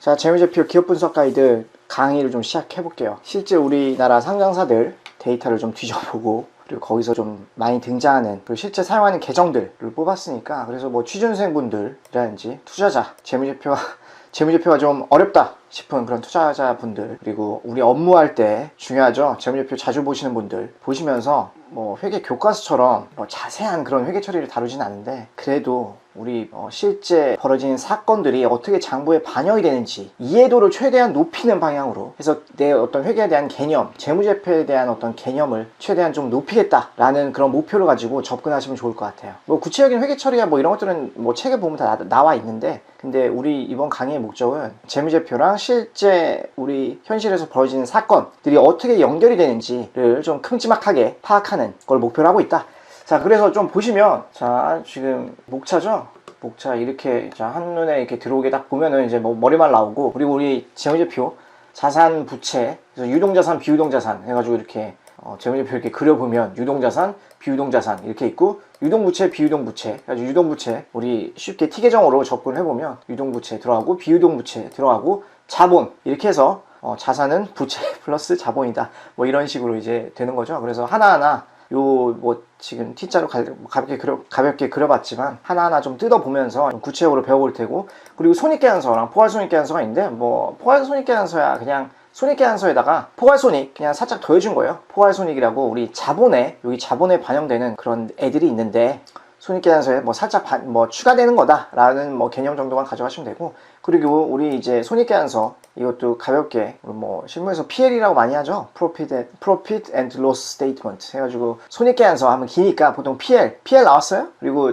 자, 재무제표 기업 분석 가이드 강의를 좀 시작해 볼게요. 실제 우리나라 상장사들 데이터를 좀 뒤져보고, 그리고 거기서 좀 많이 등장하는, 그리고 실제 사용하는 계정들을 뽑았으니까, 그래서 뭐 취준생분들이라든지 투자자, 재무제표가 좀 어렵다 싶은 그런 투자자분들, 그리고 우리 업무할 때 중요하죠. 재무제표 자주 보시는 분들 보시면서 뭐 회계 교과서처럼 뭐 자세한 그런 회계 처리를 다루진 않는데, 그래도 우리 실제 벌어지는 사건들이 어떻게 장부에 반영이 되는지 이해도를 최대한 높이는 방향으로 해서 내 어떤 회계에 대한 개념, 재무제표에 대한 어떤 개념을 최대한 좀 높이겠다라는 그런 목표를 가지고 접근하시면 좋을 것 같아요. 뭐 구체적인 회계 처리야 뭐 이런 것들은 뭐 책에 보면 다 나와 있는데, 근데 우리 이번 강의의 목적은 재무제표랑 실제 우리 현실에서 벌어지는 사건들이 어떻게 연결이 되는지를 좀 큼지막하게 파악하는 걸 목표로 하고 있다. 자, 그래서 좀 보시면, 자, 지금 목차죠? 목차 이렇게, 자, 한눈에 이렇게 들어오게 딱 보면은 이제 뭐 머리만 나오고, 그리고 우리 재무제표, 자산, 부채, 그래서 유동자산, 비유동자산 해가지고 이렇게, 재무제표 이렇게 그려보면 유동자산, 비유동자산 이렇게 있고, 유동부채, 비유동부채, 그래가지고 유동부채, 우리 쉽게 T계정으로 접근을 해보면 유동부채 들어가고, 비유동부채 들어가고, 자본, 이렇게 해서, 자산은 부채 플러스 자본이다. 뭐 이런 식으로 이제 되는 거죠. 그래서 하나하나 뭐 지금 T자로 가볍게 그려봤지만 하나하나 좀 뜯어보면서 좀 구체적으로 배워볼 테고, 그리고 손익계산서랑 포괄손익계산서가 있는데, 뭐 포괄손익계산서야 그냥 손익계산서에다가 포괄손익 그냥 살짝 더해준 거예요. 포괄손익이라고 우리 자본에, 여기 자본에 반영되는 그런 애들이 있는데, 손익계산서에 뭐 살짝 뭐 추가되는 거다라는 뭐 개념 정도만 가져가시면 되고, 그리고 우리 이제 손익계산서 이것도 가볍게 뭐 실무에서 PL이라고 많이 하죠. Profit and Loss Statement 해가지고 손익계산서 하면 기니까 보통 PL 나왔어요. 그리고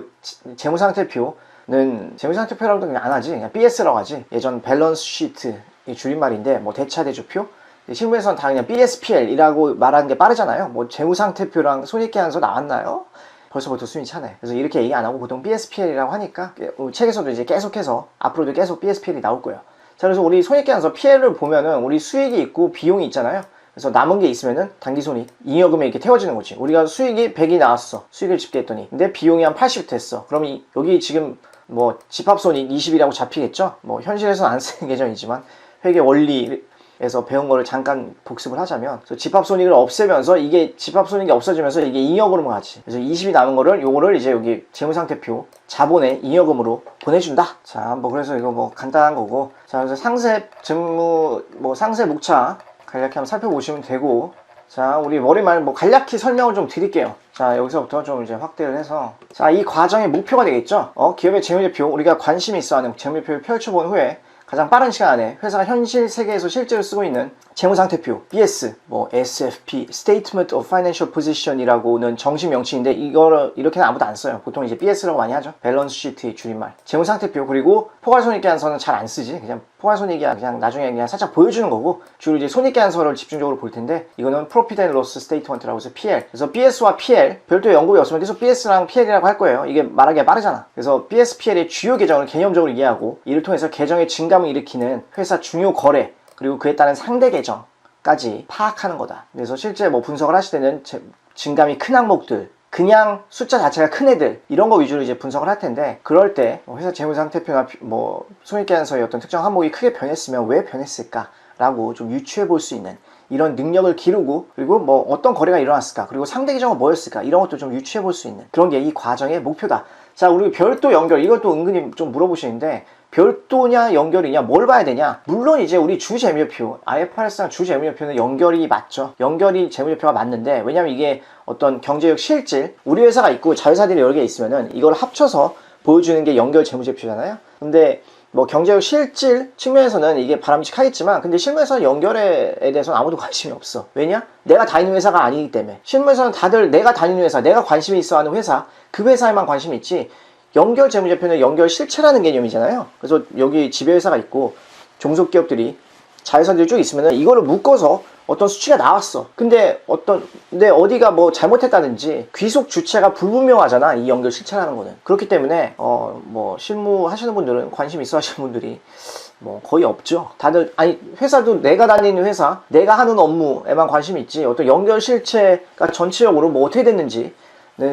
재무상태표는 재무상태표라고도 그냥 안 하지, 그냥 BS라고 하지. 예전 밸런스 시트 이 줄임말인데, 뭐 대차대조표, 실무에서는 다 그냥 BSPL이라고 말하는 게 빠르잖아요. 뭐 재무상태표랑 손익계산서 나왔나요? 벌써부터 숨이 차네. 그래서 이렇게 얘기 안 하고 보통 BSPL이라고 하니까, 책에서도 이제 계속해서 앞으로도 계속 BSPL이 나올 거예요. 자, 그래서 우리 손익계산서 PL을 보면은 우리 수익이 있고 비용이 있잖아요. 그래서 남은 게 있으면은 당기손익, 잉여금에 이렇게 태워지는 거지. 우리가 수익이 100이 나왔어. 수익을 집계했더니. 근데 비용이 한 80 됐어. 그럼 여기 지금 뭐 집합손익 20이라고 잡히겠죠? 뭐 현실에서는 안 쓰는 계정이지만 회계 원리에서 배운 거를 잠깐 복습을 하자면, 집합손익을 없애면서 이게 집합손익이 없어지면서 이게 잉여금으로 가지. 그래서 20이 남은 거를 요거를 이제 여기 재무상태표 자본에 잉여금으로 보내준다. 자, 뭐 그래서 이거 뭐 간단한 거고, 자, 그래서 상세 상세 목차 간략히 한번 살펴보시면 되고, 자, 우리 머리말 뭐 간략히 설명을 좀 드릴게요. 자, 여기서부터 좀 이제 확대를 해서, 자, 이 과정의 목표가 되겠죠. 기업의 재무제표, 우리가 관심이 있어 하는 재무제표를 펼쳐본 후에 가장 빠른 시간 안에 회사가 현실 세계에서 실제로 쓰고 있는 재무상태표, BS, 뭐 SFP, Statement of Financial Position이라고는 정식 명칭인데, 이거를 이렇게는 아무도 안 써요. 보통 이제 BS라고 많이 하죠. 밸런스 시트의 줄임말. 재무상태표, 그리고 포괄손익계산서는 잘 안 쓰지. 그냥 포괄손익이야 그냥 나중에 그냥 살짝 보여주는 거고, 주로 이제 손익계산서를 집중적으로 볼 텐데, 이거는 Profit and Loss Statement라고 해서 PL. 그래서 BS와 PL 별도의 연구가 없으면 계속 BS랑 PL이라고 할 거예요. 이게 말하기가 빠르잖아. 그래서 BS, PL의 주요 계정을 개념적으로 이해하고, 이를 통해서 계정의 증감을 일으키는 회사 중요 거래, 그리고 그에 따른 상대 계정까지 파악하는 거다. 그래서 실제 뭐 분석을 하실 때는 증감이 큰 항목들, 그냥 숫자 자체가 큰 애들, 이런 거 위주로 이제 분석을 할 텐데, 그럴 때 회사 재무상태표나 뭐 손익계산서의 어떤 특정 항목이 크게 변했으면 왜 변했을까 라고 좀 유추해 볼 수 있는 이런 능력을 기르고, 그리고 뭐 어떤 거래가 일어났을까, 그리고 상대 계정은 뭐였을까, 이런 것도 좀 유추해 볼 수 있는 그런 게 이 과정의 목표다. 자, 우리 별도 연결, 이것도 은근히 좀 물어보시는데, 별도냐 연결이냐 뭘 봐야 되냐. 물론 이제 우리 주재무제표, IFRS랑 주재무제표는 연결이 맞죠. 연결이 재무제표가 맞는데, 왜냐면 이게 어떤 경제적 실질, 우리 회사가 있고 자회사들이 여러 개 있으면은 이걸 합쳐서 보여주는 게 연결 재무제표잖아요. 근데 뭐 경제적 실질 측면에서는 이게 바람직하겠지만, 근데 실무에서는 연결에 대해서는 아무도 관심이 없어. 왜냐? 내가 다니는 회사가 아니기 때문에. 실무에서는 다들 내가 다니는 회사, 내가 관심이 있어 하는 회사, 그 회사에만 관심이 있지, 연결 재무제표는 연결 실체라는 개념이잖아요. 그래서 여기 지배회사가 있고 종속기업들이, 자회사들이 쭉 있으면 이거를 묶어서 어떤 수치가 나왔어. 근데 어디가 뭐 잘못했다든지 귀속 주체가 불분명하잖아, 이 연결 실체라는 거는. 그렇기 때문에 뭐 실무 하시는 분들은, 관심 있어 하시는 분들이 뭐 거의 없죠. 다들, 아니 회사도 내가 다니는 회사, 내가 하는 업무에만 관심이 있지, 어떤 연결 실체가 전체적으로 뭐 어떻게 됐는지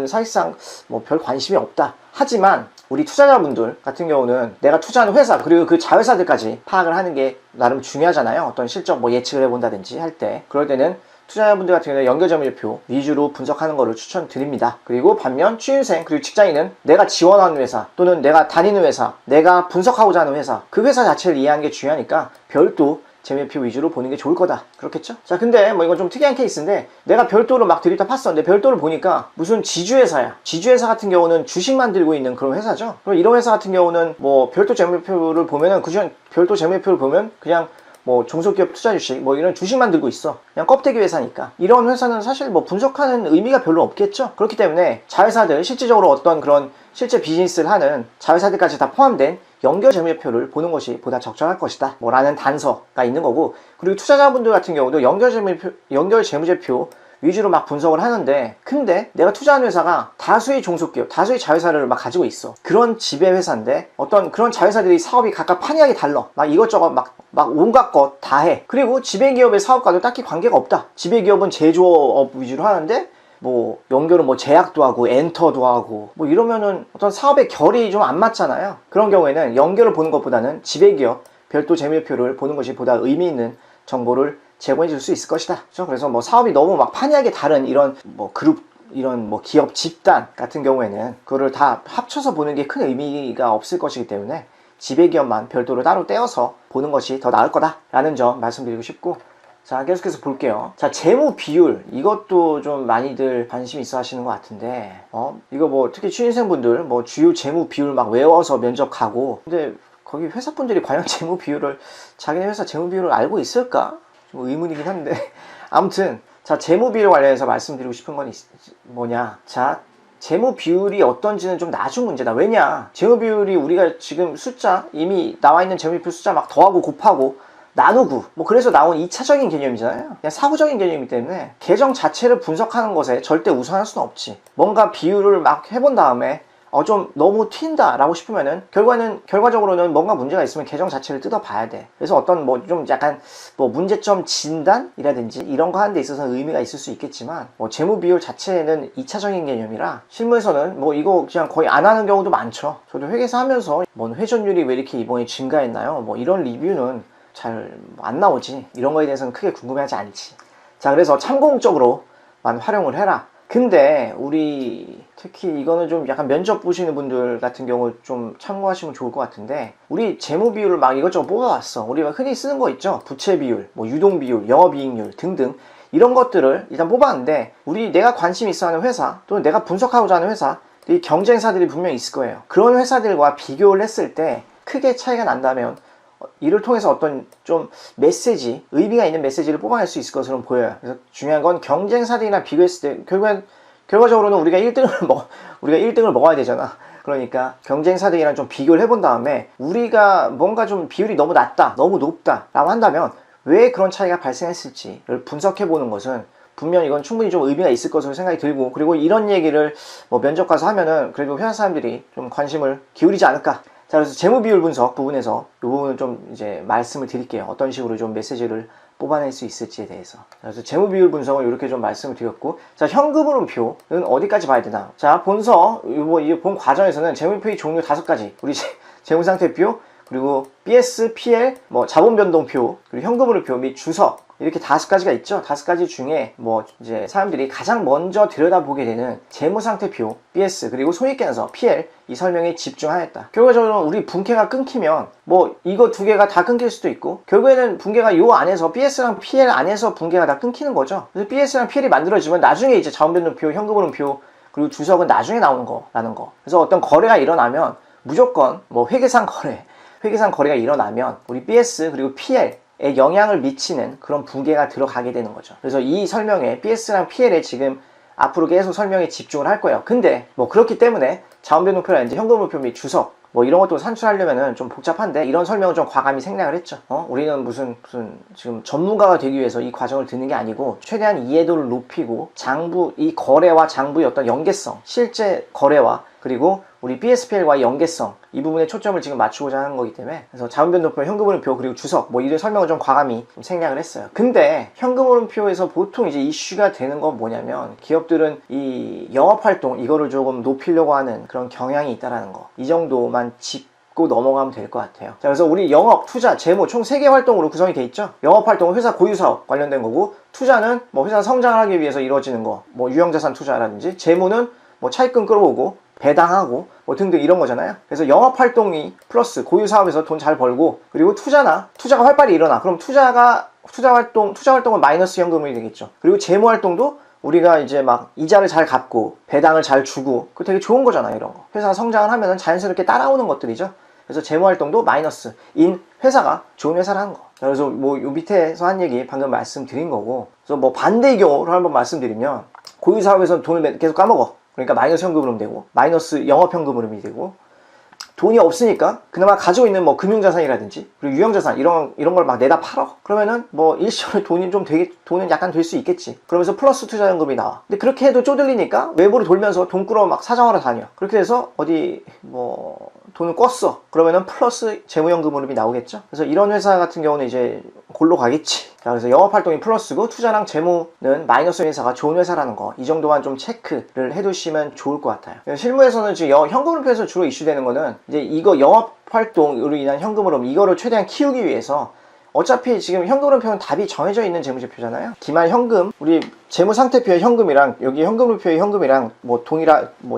사실상 뭐 별 관심이 없다. 하지만 우리 투자자분들 같은 경우는 내가 투자하는 회사 그리고 그 자회사들까지 파악을 하는 게 나름 중요하잖아요. 어떤 실적 뭐 예측을 해본다든지 할 때, 그럴 때는 투자자분들 같은 경우는 연결점유표 위주로 분석하는 것을 추천드립니다. 그리고 반면 취준생 그리고 직장인은 내가 지원하는 회사 또는 내가 다니는 회사, 내가 분석하고자 하는 회사, 그 회사 자체를 이해하는 게 중요하니까 별도 재무표 위주로 보는 게 좋을 거다. 그렇겠죠? 자, 근데 뭐 이건 좀 특이한 케이스인데, 내가 별도로 막 들이다 팠었는데 별도를 보니까 무슨 지주회사야. 지주회사 같은 경우는 주식만 들고 있는 그런 회사죠. 그럼 이런 회사 같은 경우는 뭐 별도 재무표를 보면은 그중 별도 재무표를 보면 그냥 뭐 종속기업 투자 주식 뭐 이런 주식만 들고 있어. 그냥 껍데기 회사니까. 이런 회사는 사실 뭐 분석하는 의미가 별로 없겠죠. 그렇기 때문에 자회사들, 실질적으로 어떤 그런 실제 비즈니스를 하는 자회사들까지 다 포함된 연결 재무제표를 보는 것이 보다 적절할 것이다 뭐라는 단서가 있는 거고, 그리고 투자자분들 같은 경우도 연결 재무제표 위주로 막 분석을 하는데, 근데 내가 투자하는 회사가 다수의 종속기업, 다수의 자회사를 막 가지고 있어. 그런 지배회사인데 어떤 그런 자회사들이 사업이 각각 판이하게 달라. 막 이것저것 막 온갖 것 다 해. 그리고 지배기업의 사업과도 딱히 관계가 없다. 지배기업은 제조업 위주로 하는데 뭐 연결은 뭐 제약도 하고 엔터도 하고 뭐 이러면은 어떤 사업의 결이 좀 안 맞잖아요. 그런 경우에는 연결을 보는 것보다는 지배기업 별도 재무표를 보는 것이 보다 의미 있는 정보를 제공해 줄 수 있을 것이다. 그렇죠? 그래서 뭐 사업이 너무 막 판이하게 다른 이런 뭐 그룹, 이런 뭐 기업 집단 같은 경우에는 그거를 다 합쳐서 보는 게 큰 의미가 없을 것이기 때문에 지배기업만 별도로 따로 떼어서 보는 것이 더 나을 거다라는 점 말씀드리고 싶고, 자, 계속해서 볼게요. 자, 재무 비율. 이것도 좀 많이들 관심 있어 하시는 것 같은데, 이거 뭐 특히 취준생분들 뭐 주요 재무 비율 막 외워서 면접 가고, 근데 거기 회사분들이 과연 재무 비율을, 자기네 회사 재무 비율을 알고 있을까? 좀 의문이긴 한데. 아무튼, 자, 재무 비율 관련해서 말씀드리고 싶은 건 뭐냐. 자, 재무 비율이 어떤지는 좀 나중 문제다. 왜냐? 재무 비율이 우리가 지금 숫자, 이미 나와 있는 재무 비율 숫자 막 더하고 곱하고 나누고 뭐 그래서 나온 2차적인 개념이잖아요. 그냥 사고적인 개념이기 때문에 계정 자체를 분석하는 것에 절대 우선할 수는 없지. 뭔가 비율을 막 해본 다음에 좀 너무 튄다 라고 싶으면은 결과적으로는 뭔가 문제가 있으면 계정 자체를 뜯어봐야 돼. 그래서 어떤 뭐 좀 약간 뭐 문제점 진단이라든지 이런 거 하는 데 있어서는 의미가 있을 수 있겠지만, 뭐 재무 비율 자체는 2차적인 개념이라 실무에서는 뭐 이거 그냥 거의 안 하는 경우도 많죠. 저도 회계사 하면서 뭐 회전율이 왜 이렇게 이번에 증가했나요? 뭐 이런 리뷰는 잘 안 나오지. 이런 거에 대해서는 크게 궁금해하지 않지. 자, 그래서 참고목적으로만 활용을 해라. 근데 우리 특히 이거는 좀 약간 면접 보시는 분들 같은 경우 좀 참고하시면 좋을 것 같은데, 우리 재무 비율을 막 이것저것 뽑아왔어. 우리가 흔히 쓰는 거 있죠. 부채 비율, 뭐 유동 비율, 영업이익률 등등 이런 것들을 일단 뽑았는데, 내가 관심 있어 하는 회사 또는 내가 분석하고자 하는 회사, 이 경쟁사들이 분명히 있을 거예요. 그런 회사들과 비교를 했을 때 크게 차이가 난다면 이를 통해서 어떤 좀 메시지, 의미가 있는 메시지를 뽑아낼 수 있을 것으로 보여요. 그래서 중요한 건 경쟁사들이랑 비교했을 때 결과적으로는 우리가 1등을 먹어야 되잖아. 그러니까 경쟁사들이랑 좀 비교를 해본 다음에 우리가 뭔가 좀 비율이 너무 낮다, 너무 높다 라고 한다면 왜 그런 차이가 발생했을지를 분석해보는 것은 분명 이건 충분히 좀 의미가 있을 것으로 생각이 들고, 그리고 이런 얘기를 뭐 면접 가서 하면은 그래도 회사 사람들이 좀 관심을 기울이지 않을까. 자, 그래서 재무 비율 분석 부분에서 이 부분을 좀 이제 말씀을 드릴게요. 어떤 식으로 좀 메시지를 뽑아낼 수 있을지에 대해서. 그래서 재무 비율 분석을 이렇게 좀 말씀을 드렸고, 자, 현금흐름표는 어디까지 봐야 되나? 자, 이 본 과정에서는 재무표의 종류 5가지. 우리 재무상태표, 그리고 BS, PL, 뭐 자본변동표, 그리고 현금흐름표 및 주석, 이렇게 5가지가 있죠. 5가지 중에 뭐 이제 사람들이 가장 먼저 들여다보게 되는 재무상태표, BS, 그리고 손익계산서, PL 이 설명에 집중하였다. 결과적으로 우리 분캐가 끊기면 뭐 이거 2개가 다 끊길 수도 있고, 결국에는 분캐가 요 안에서 BS랑 PL 안에서 분캐가 다 끊기는 거죠. 그래서 BS랑 PL이 만들어지면 나중에 이제 자본변동표, 현금흐름표, 그리고 주석은 나중에 나오는 거라는 거. 그래서 어떤 거래가 일어나면 무조건 뭐 회계상 거래가 일어나면 우리 BS 그리고 PL 에 영향을 미치는 그런 분계가 들어가게 되는 거죠. 그래서 이 설명에 BS랑 PL에 지금 앞으로 계속 설명에 집중을 할 거예요. 근데 뭐 그렇기 때문에 자원변동표라든지 현금흐름표 및 주석 뭐 이런 것도 산출하려면은 좀 복잡한데, 이런 설명을 좀 과감히 생략을 했죠. 우리는 무슨 지금 전문가가 되기 위해서 이 과정을 듣는 게 아니고, 최대한 이해도를 높이고 이 거래와 장부의 어떤 연계성, 실제 거래와 그리고 우리 BSPL과의 연계성 이 부분에 초점을 지금 맞추고자 하는 거기 때문에 그래서 자원변동표, 현금흐름표 그리고 주석 뭐 이런 설명을 좀 과감히 좀 생략을 했어요. 근데 현금흐름표에서 보통 이제 이슈가 되는 건 뭐냐면 기업들은 이 영업활동 이거를 조금 높이려고 하는 그런 경향이 있다라는 거, 이 정도만 짚고 넘어가면 될 것 같아요. 자, 그래서 우리 영업, 투자, 재무 총 3개 활동으로 구성이 돼 있죠. 영업활동은 회사 고유사업 관련된 거고, 투자는 뭐 회사 성장을 하기 위해서 이루어지는 거, 뭐 유형자산 투자라든지, 재무는 뭐 차입금 끌어오고 배당하고 뭐 등등 이런 거잖아요. 그래서 영업활동이 플러스 고유사업에서 돈 잘 벌고, 그리고 투자가 활발히 일어나. 그럼 투자활동은 마이너스 현금이 되겠죠. 그리고 재무활동도 우리가 이제 막 이자를 잘 갚고 배당을 잘 주고, 그거 되게 좋은 거잖아요. 이런 거 회사가 성장을 하면 자연스럽게 따라오는 것들이죠. 그래서 재무활동도 마이너스 인 회사가 좋은 회사라는 거. 그래서 뭐 요 밑에서 한 얘기 방금 말씀드린 거고, 그래서 뭐 반대의 경우를 한번 말씀드리면, 고유사업에서는 돈을 계속 까먹어. 그러니까 마이너스 현금 흐름 되고, 마이너스 영업 현금 흐름이 되고, 돈이 없으니까 그나마 가지고 있는 뭐 금융자산이라든지 그리고 유형자산 이런 걸 막 내다 팔어. 그러면은 뭐 일시적으로 돈은 약간 될 수 있겠지. 그러면서 플러스 투자연금이 나와. 근데 그렇게 해도 쪼들리니까 외부로 돌면서 돈 끌어 막 사정하러 다녀. 그렇게 해서 어디 뭐 돈을 껐어. 그러면은 플러스 재무연금 흐름이 나오겠죠. 그래서 이런 회사 같은 경우는 이제 골로 가겠지. 자, 그래서 영업활동이 플러스고 투자랑 재무는 마이너스 회사가 좋은 회사라는 거, 이 정도만 좀 체크를 해두시면 좋을 것 같아요. 실무에서는 지금 현금흐름표에서 주로 이슈되는 거는 이제 이거 영업활동으로 인한 현금흐름 이거를 최대한 키우기 위해서, 어차피 지금 현금흐름표는 답이 정해져 있는 재무제표잖아요. 기말 현금, 우리 재무상태표의 현금이랑 여기 현금흐름표의 현금이랑 뭐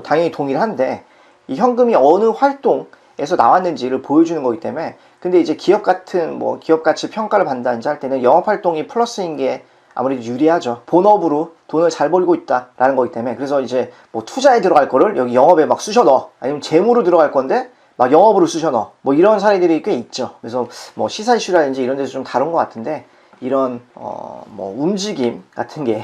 당연히 동일한데, 이 현금이 어느 활동에서 나왔는지를 보여주는 거기 때문에. 근데 이제 기업 가치 평가를 받는다든지 할 때는 영업활동이 플러스인 게 아무래도 유리하죠. 본업으로 돈을 잘 벌고 있다라는 거기 때문에. 그래서 이제 뭐 투자에 들어갈 거를 여기 영업에 막 쑤셔 넣어. 아니면 재무로 들어갈 건데 막 영업으로 쑤셔 넣어. 뭐 이런 사례들이 꽤 있죠. 그래서 뭐 시사 이슈라든지 이런 데서 좀 다룬 것 같은데, 이런 뭐 움직임 같은 게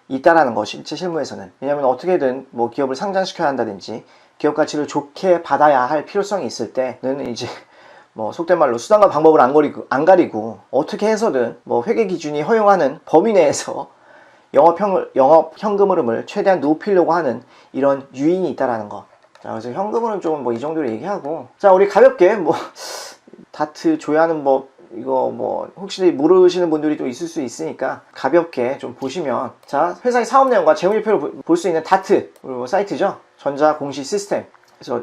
있다라는 거, 실제 실무에서는. 왜냐면 어떻게든 뭐 기업을 상장시켜야 한다든지 기업 가치를 좋게 받아야 할 필요성이 있을 때는 이제 뭐 속된 말로 수단과 방법을 안 가리고 어떻게 해서든 뭐 회계 기준이 허용하는 범위 내에서 영업 현금 흐름을 최대한 높이려고 하는 이런 유인이 있다라는 거. 자, 그래서 현금 흐름 쪽은 뭐 이 정도로 얘기하고, 자, 우리 가볍게 뭐 다트 조회하는 법 이거 뭐 혹시 모르시는 분들이 또 있을 수 있으니까 가볍게 좀 보시면, 자, 회사의 사업 내용과 재무제표를 볼 수 있는 다트 사이트죠. 전자 공시 시스템. 그래서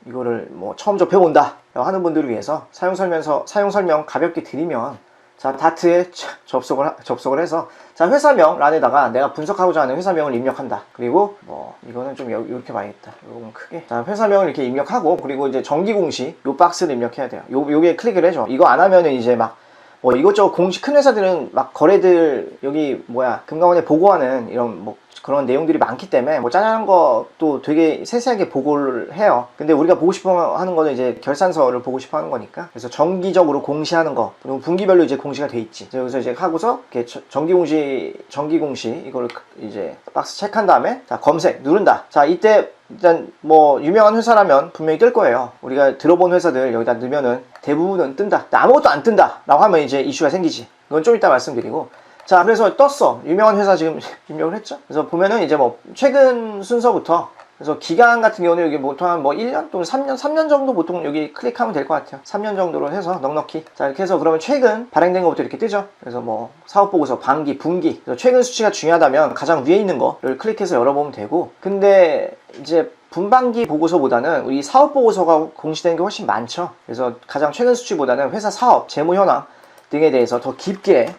이거를 뭐 처음 접해본다 하는 분들을 위해서 사용 설명 가볍게 드리면, 자, 다트에 접속을 해서, 자, 회사명 란에다가 내가 분석하고자 하는 회사명을 입력한다. 그리고 뭐 이거는 좀 이렇게 봐야겠다. 이건 크게. 자, 회사명을 이렇게 입력하고, 그리고 이제 정기공시 요 박스를 입력해야 돼요. 요게 클릭을 해줘. 이거 안 하면은 이제 막 뭐 이것저것 공시, 큰 회사들은 막 거래들 여기 금감원에 보고하는 이런 뭐 그런 내용들이 많기 때문에 뭐 짜잘한 것도 되게 세세하게 보고를 해요. 근데 우리가 보고 싶어 하는 거는 이제 결산서를 보고 싶어 하는 거니까. 그래서 정기적으로 공시하는 거, 그리고 분기별로 이제 공시가 돼 있지. 그래서 이제 하고서 이렇게 정기공시 이거를 이제 박스 체크한 다음에, 자, 검색 누른다. 자, 이때 일단 뭐 유명한 회사라면 분명히 뜰 거예요. 우리가 들어본 회사들 여기다 넣으면은 대부분은 뜬다. 아무것도 안 뜬다 라고 하면 이제 이슈가 생기지. 그건 좀 이따 말씀드리고. 자, 그래서 떴어. 유명한 회사 지금 입력을 했죠. 그래서 보면은 이제 뭐 최근 순서부터, 그래서 기간 같은 경우는 여기 보통 한 뭐 1년 또는 3년 정도 보통 여기 클릭하면 될 것 같아요. 3년 정도로 해서 넉넉히. 자, 이렇게 해서 그러면 최근 발행된 것부터 이렇게 뜨죠. 그래서 뭐 사업보고서, 반기, 분기. 그래서 최근 수치가 중요하다면 가장 위에 있는 거를 클릭해서 열어보면 되고, 근데 이제 분반기 보고서보다는 우리 사업보고서가 공시되는 게 훨씬 많죠. 그래서 가장 최근 수치보다는 회사 사업, 재무 현황 등에 대해서 더 깊게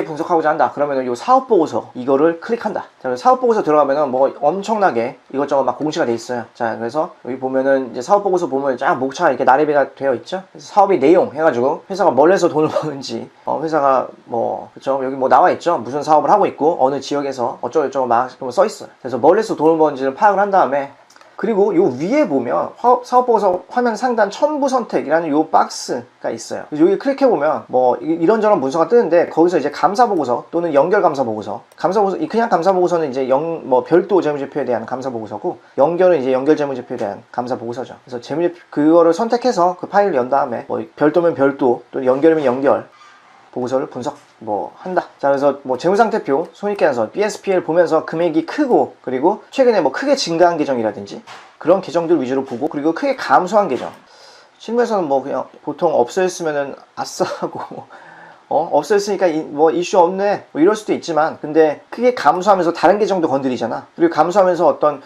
분석하고자 한다. 그러면은 요 사업보고서 이거를 클릭한다. 자, 사업보고서 들어가면은 뭐 엄청나게 이것저것 막 공시가 돼 있어요. 자, 그래서 여기 보면은 이제 사업보고서 보면 쫙 목차가 이렇게 나래비가 되어 있죠. 그래서 사업의 내용 해가지고 회사가 뭘 해서 돈을 버는지, 회사가 뭐, 그쵸, 여기 뭐 나와 있죠. 무슨 사업을 하고 있고 어느 지역에서 어쩌고저쩌고 막 써 있어요. 그래서 뭘 해서 돈을 버는지를 파악을 한 다음에, 그리고 요 위에 보면 사업보고서 화면 상단 첨부 선택이라는 요 박스가 있어요. 그래서 여기 클릭해보면 뭐 이런저런 문서가 뜨는데, 거기서 이제 감사보고서 또는 연결감사보고서, 그냥 감사보고서는 이제 뭐 별도 재무제표에 대한 감사보고서고, 연결은 이제 연결재무제표에 대한 감사보고서죠. 그래서 그거를 선택해서 그 파일을 연 다음에 뭐 별도면 별도 또는 연결이면 연결 보고서를 분석 한다. 자, 그래서 재무상태표, 손익계산서, BSPL 보면서 금액이 크고, 그리고 최근에 크게 증가한 계정이라든지 그런 계정들 위주로 보고, 그리고 크게 감소한 계정. 실무에서는 그냥 보통 없어졌으면은 아싸 하고 없어졌으니까 이슈 없네 이럴 수도 있지만, 근데 크게 감소하면서 다른 계정도 건드리잖아. 그리고 감소하면서 어떤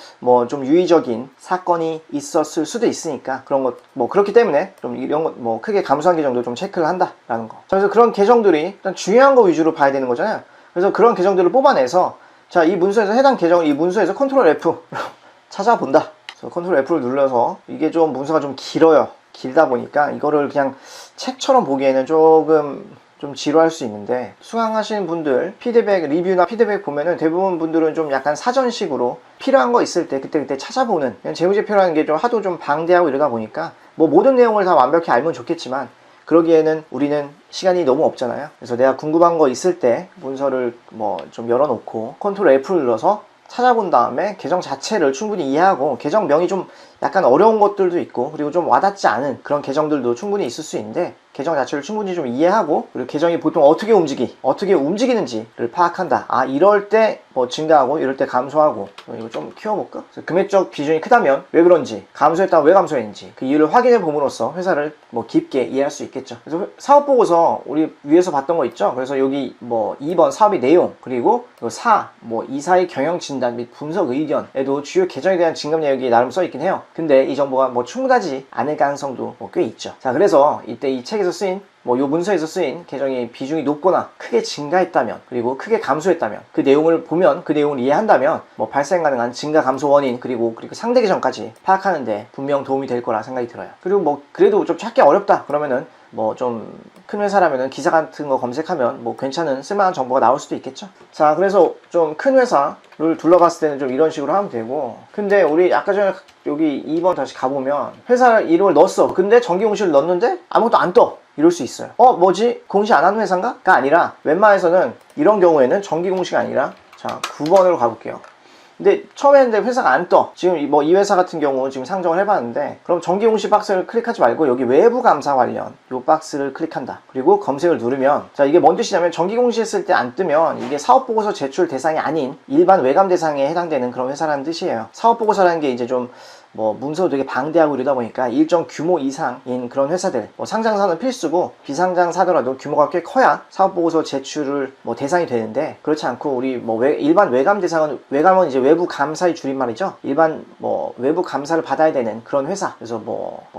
좀 유의적인 사건이 있었을 수도 있으니까, 그런 것 그렇기 때문에 좀 이런 것 크게 감소한 계정도 좀 체크를 한다라는 거. 그래서 그런 계정들이 일단 중요한 거 위주로 봐야 되는 거잖아요. 그래서 그런 계정들을 뽑아내서, 자, 이 문서에서 해당 계정을 이 문서에서 컨트롤 F 찾아본다. 그래서 컨트롤 F를 눌러서, 이게 좀 문서가 좀 길다 보니까 이거를 그냥 책처럼 보기에는 좀 지루할 수 있는데, 수강하시는 분들 피드백, 리뷰나 피드백 보면은 대부분 분들은 좀 약간 사전식으로 필요한 거 있을 때 그때 찾아보는, 재무제표라는 게 좀 하도 좀 방대하고 이러다 보니까 모든 내용을 다 완벽히 알면 좋겠지만, 그러기에는 우리는 시간이 너무 없잖아요. 그래서 내가 궁금한 거 있을 때 문서를 좀 열어놓고 컨트롤 F를 눌러서 찾아본 다음에 계정 자체를 충분히 이해하고, 계정명이 좀 약간 어려운 것들도 있고, 그리고 좀 와닿지 않은 그런 계정들도 충분히 있을 수 있는데, 계정 자체를 충분히 좀 이해하고, 그리고 계정이 보통 어떻게 움직이는지를 파악한다. 아, 이럴 때 증가하고 이럴 때 감소하고. 이거 좀 키워볼까? 금액적 비중이 크다면 왜 그런지, 감소했다면 왜 감소했는지 그 이유를 확인해 봄으로써 회사를 깊게 이해할 수 있겠죠. 그래서 사업보고서 우리 위에서 봤던 거 있죠. 그래서 여기 2번 사업의 내용, 그리고 4 이사의 경영 진단 및 분석 의견에도 주요 계정에 대한 진급 내역이 나름 써 있긴 해요. 근데 이 정보가 충분하지 않을 가능성도 꽤 있죠. 자, 그래서 이때 이 책에서 쓰인 요 문서에서 쓰인 계정의 비중이 높거나 크게 증가했다면, 그리고 크게 감소했다면, 그 내용을 보면, 그 내용을 이해한다면 발생 가능한 증가 감소 원인, 그리고 상대 계정까지 파악하는데 분명 도움이 될 거라 생각이 들어요. 그리고 그래도 좀 찾기 어렵다 그러면은 좀 큰 회사라면은 기사 같은 거 검색하면 괜찮은 쓸만한 정보가 나올 수도 있겠죠. 자, 그래서 좀 큰 회사를 둘러봤을 때는 좀 이런 식으로 하면 되고, 근데 우리 아까 전에 여기 2번 다시 가보면 회사 이름을 넣었어. 근데 정기공시를 넣었는데 아무것도 안 떠. 이럴 수 있어요. 뭐지? 공시 안 하는 회사인가? 가 아니라, 웬만해서는 이런 경우에는 정기공시가 아니라, 자, 9번으로 가볼게요. 근데 처음에 했는데 회사가 안 떠. 지금 이 회사 같은 경우 지금 상정을 해봤는데, 그럼 정기공시 박스를 클릭하지 말고 여기 외부 감사 관련 요 박스를 클릭한다. 그리고 검색을 누르면, 자, 이게 뭔 뜻이냐면, 정기공시 했을 때 안 뜨면 이게 사업보고서 제출 대상이 아닌 일반 외감 대상에 해당되는 그런 회사라는 뜻이에요. 사업보고서라는 게 이제 좀 문서도 되게 방대하고 이러다 보니까 일정 규모 이상인 그런 회사들, 상장사는 필수고 비상장사더라도 규모가 꽤 커야 사업보고서 제출을 대상이 되는데, 그렇지 않고 우리 일반 외감 대상은, 외감은 이제 외부 감사의 줄임말이죠. 일반 외부 감사를 받아야 되는 그런 회사. 그래서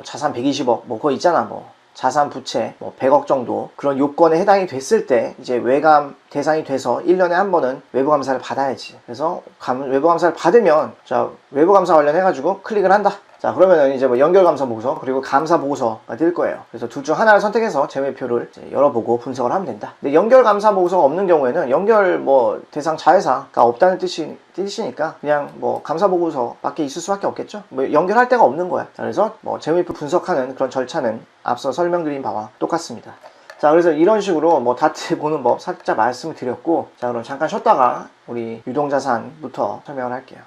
자산 120억 그거 있잖아. 자산 부채 100억 정도 그런 요건에 해당이 됐을 때 이제 외감 대상이 돼서 1년에 한 번은 외부 감사를 받아야지. 그래서 외부 감사를 받으면, 자, 외부 감사 관련해 가지고 클릭을 한다. 자, 그러면은 이제 연결 감사 보고서, 그리고 감사 보고서가 뜰 거예요. 그래서 둘 중 하나를 선택해서 재무제표를 열어보고 분석을 하면 된다. 근데 연결 감사 보고서가 없는 경우에는 연결 대상 자회사가 없다는 뜻이니까 그냥 감사 보고서밖에 있을 수밖에 없겠죠. 연결할 데가 없는 거야. 자, 그래서 재무제표 분석하는 그런 절차는 앞서 설명드린 바와 똑같습니다. 자, 그래서 이런 식으로 다트 보는 법 살짝 말씀을 드렸고, 자, 그럼 잠깐 쉬었다가 우리 유동자산부터 설명을 할게요.